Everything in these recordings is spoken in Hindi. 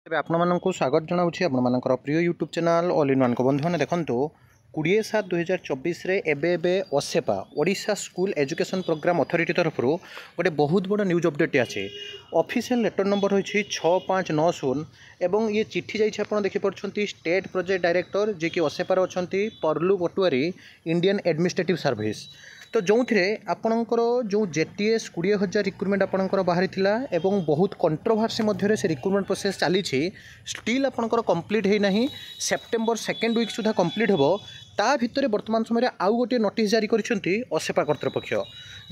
तेज आपको स्वागत जनाऊँगी आपर प्रिय YouTube channel all in one को बंधु मैंने देखो 20/7/2024 एबे OSEPA Odisha school education programme authority तरफ गोटे बहुत बड़ न्यूज अपडेट आछे। ऑफिशियल लेटर नंबर होइछि 6590 एवं ये चिट्ठी जाइए आप देखिपुंट स्टेट प्रोजेक्ट डायरेक्टर जे कि ओसेपार अच्छा परलू पटुआरी इंडियन एडमिनिस्ट्रेटिव सर्विस। तो जो थे आपणकर जो जेटीएस 20,000 रिक्रुटमेंट आपणकर बाहरी थिला एवं बहुत कंट्रोवर्सी मध्य से रिक्रुटमेंट प्रोसेस चली स्टिल आपणकर कंप्लीट है नहीं सेप्टेम्बर 2nd वीक सुधा कंप्लीट हो ता भितर वर्तमान समय आउ गोटे नोटिस जारी करिसेंती ओसेपा कर्तृपक्ष।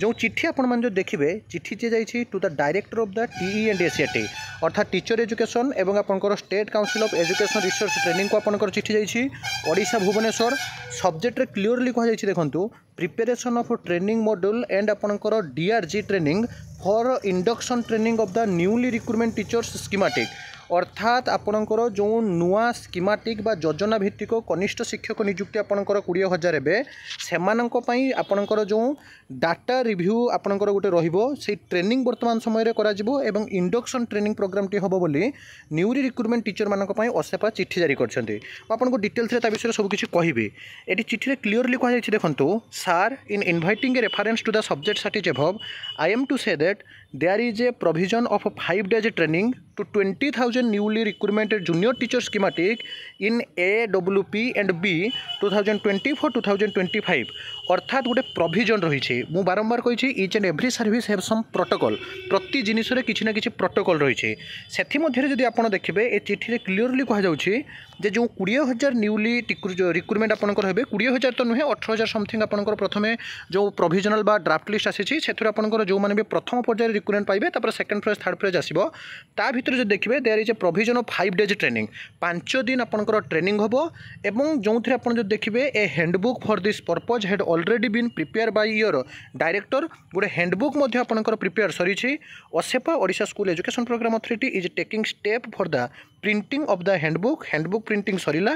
जो चिट्ठी आपण जो देखिए चिट्ठी जाइए to the director of the TE and SCERT अर्थात टीचर एजुकेशन एवं आपंकर state council of education research training को आपंकर चिट्ठी जाइए ओडिशा भुवनेश्वर सब्जेक्ट रे क्लियरली कह जाइए देखंतु preparation of training module and आपंकर DRG training for induction training of the newly recruitment teachers schematic अर्थात आपणकर जो नुआ स्कीमेटिक बा योजना भित्तिक कनिष्ठ शिक्षक नियुक्ति आपणकर 20,000 एबे सेमानंक पई आपणकर जो डाटा रिव्यू आपणकर गोटे रहिबो से ट्रेनिंग वर्तमान समय रे करा जिवो एवं इंडक्शन ट्रेनिंग प्रोग्राम टी हबो बोली न्यूली रिक्रुटमेंट टीचर मानक पई ओसेपा चिट्ठी जारी करछन्ती। आपनको डिटेल्स रे ता विषय सब किछि कहिबे। एटी चिट्ठी रे क्लियरली कह जाइछि देखंतु sir in inviting a reference to the subject cited above I am to say that there is a provision of 5 days training to 20,000 newly recruited junior teacher schematic in AWP and B 2024-2025 अर्थात गोटे प्रोविजन रही मु बारंबार कही each and every service have some protocol प्रति जिनिस किसी ना कि प्रोटोकॉल रही से आप देखिए ए चिट्ठी क्लीयरली कहुच्छे जो 20,000 न्यूली रिक्रुटमेंट आपंकर हे 20,000 तो नुहे 18,000 समथिंग आपंकर प्रथम जो प्रोविजनल बा ड्राफ्ट लिस्ट आसी आपंकर जो मैंने भी प्रथम पर्यायर रिक्रुटमेंट पाइबे सेकेंड फेज थर्ड फेज आसो ता भीतर जो देखिए there is a provision of 5 days training 5 दिन आपंकर ट्रेनिंग हम एवं जो थे आप देखिए a handbook for this purpose had already been prepare by your director गोटे हैंडबुक आपंकर प्रिपेयर सरी OSEPA Odisha school education programme authority is taking step for the printing of the handbook printing सरीला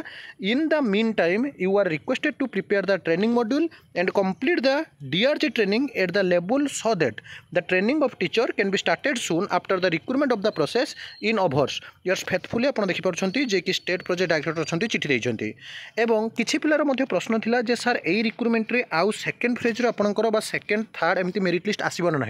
in the meantime you are requested to prepare the training module and complete the DRG training at the level so that the training of teacher can be started soon after the recruitment of the process in overs yours faithfully आप देखिपुंट जे कि स्टेट प्रोजेक्ट डायरेक्टर अच्छा चिठी देते एवं किसी पिलार प्रश्न था जे सर यही रिक्रुटमेंट रे आउ सेकेंड फेज आपंकर बा सेकेंड थर्ड एमती मेरिट लिस्ट आसब ना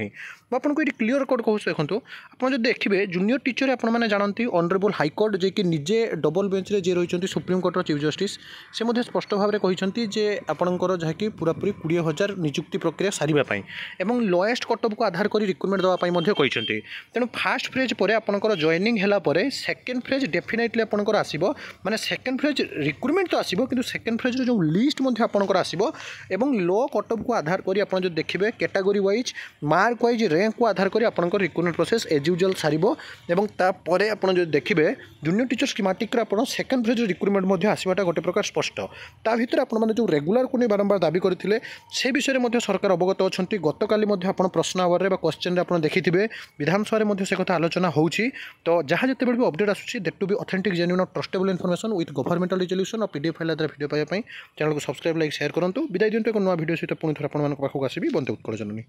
आपको ये क्लीयर कोड कहूँ देखो आप जो देखिए जूनियर टीचर आपने जानते ऑनरेबल हाईकोर्ट जे कि निजे डबल बेंच रे जे रही सुप्रीम कोर्टर चीफ जस्टिस से स्पष्ट भाव में कहते जे आपंकर जहाँकि पूरापूरी 20,000 नियुक्ति प्रक्रिया सारे एवं लोएस्ट कटअप को आधार कर रिक्रुटमेंट देवाई कहते तेणु फास्ट फेज पर आपंकर जॉइनिंग है सेकेंड फेज डेफिनेटली आपंकर आसो माने सेकेंड फेज रिक्रुटमेंट तो आसो कि सेकेंड फेज जो लिस्ट आपंकर आसो एवं लो कटअप को आधार कर आप जो देखिए category wise mark wise rank को आधार कर आपंकर रिक्रुटमेंट प्रोसेस एज यूजुअल सारिबो एवं तापर आप जो देखिए जूनियर टीचर स्कीमेटिक आप सेकेंड फेज रिक्रुटमेंट आसवाटा गोटे प्रकार स्पष्ट ता भीतर आपने जो रेगुलर को नहीं बारंबार दाबी करते से विषय में सरकार अवगत अच्छा गतकाली प्रश्न आवर में क्वेश्चन आप देखिए विधानसभा में से कथा आलोचना होची तो जहाँ जिते भी अपडेट आसूँ that to be authentic genuine और trustable information with governmental resolution और पीडीएफ फाइल द्वारा वीडियो पाइबा चैनल को सब्सक्राइब लाइक शेयर करूँ विदाय दिंतु एक नुआ वीडियो सहित पुणी थोड़ा पाखक आसबि बंदे उत्कल जननी।